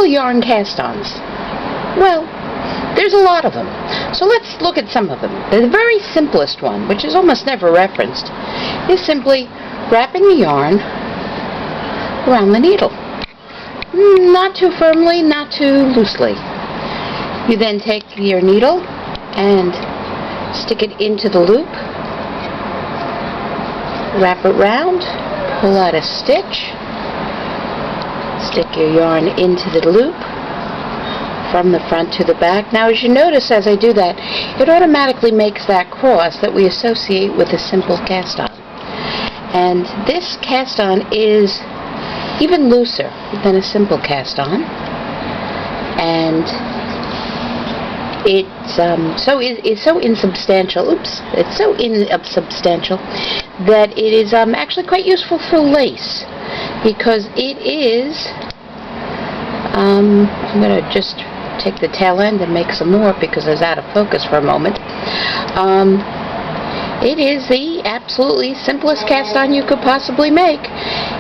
simple yarn cast-ons. Well, there's a lot of them. So let's look at some of them. The very simplest one, which is almost never referenced, is simply wrapping the yarn around the needle. Not too firmly, not too loosely. You then take your needle and stick it into the loop, wrap it round, pull out a stitch, stick your yarn into the loop from the front to the back. Now, as you notice as I do that, it automatically makes that cross that we associate with a simple cast-on. And this cast-on is even looser than a simple cast-on, and it's so insubstantial. It's so insubstantial that it is actually quite useful for lace, because it is. I'm going to just take the tail end and make some more because I was out of focus for a moment. It is the absolutely simplest cast-on you could possibly make,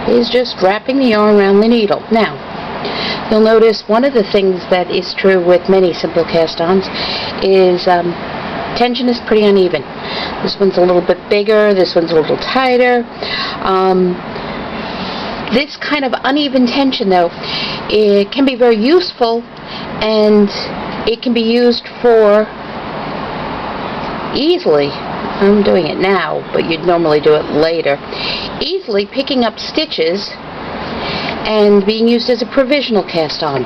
is just wrapping the yarn around the needle. Now, you'll notice one of the things that is true with many simple cast-ons is tension is pretty uneven. This one's a little bit bigger, this one's a little tighter. This kind of uneven tension, though, it can be very useful, and it can be used for easily, I'm doing it now, but you'd normally do it later, easily picking up stitches and being used as a provisional cast-on.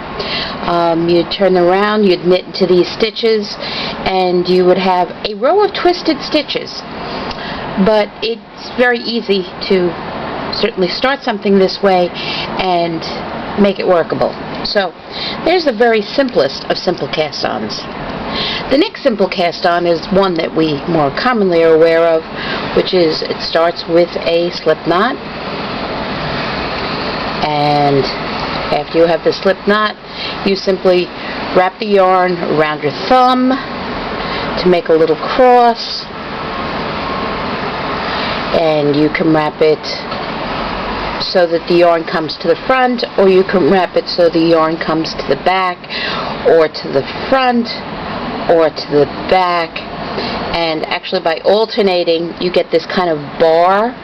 You'd turn them around, you'd knit into these stitches, and you would have a row of twisted stitches. But it's very easy to certainly start something this way and make it workable. So there's the very simplest of simple cast-ons. The next simple cast-on is one that we more commonly are aware of, which is it starts with a slip knot, and after you have the slip knot, you simply wrap the yarn around your thumb to make a little cross, and you can wrap it so that the yarn comes to the front, or you can wrap it so the yarn comes to the back, or to the front, or to the back. And actually, by alternating, you get this kind of bar,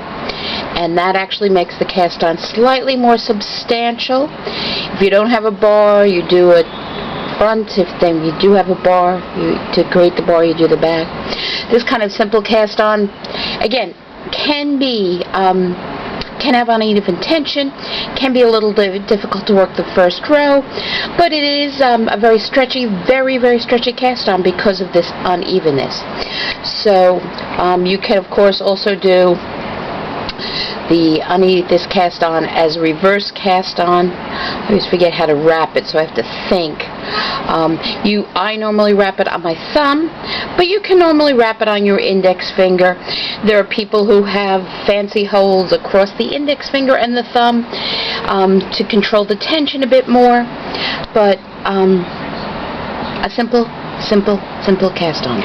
and that actually makes the cast-on slightly more substantial. If you don't have a bar, you do a front. If then you do have a bar, to create the bar, you do the back. This kind of simple cast-on, again, can have uneven tension, can be a little difficult to work the first row, but it is a very stretchy, very stretchy cast-on because of this unevenness. So you can, of course, also do this cast-on as reverse cast-on. I always forget how to wrap it, so I have to think. I normally wrap it on my thumb, but you can normally wrap it on your index finger. There are people who have fancy holes across the index finger and the thumb to control the tension a bit more, but a simple cast-on.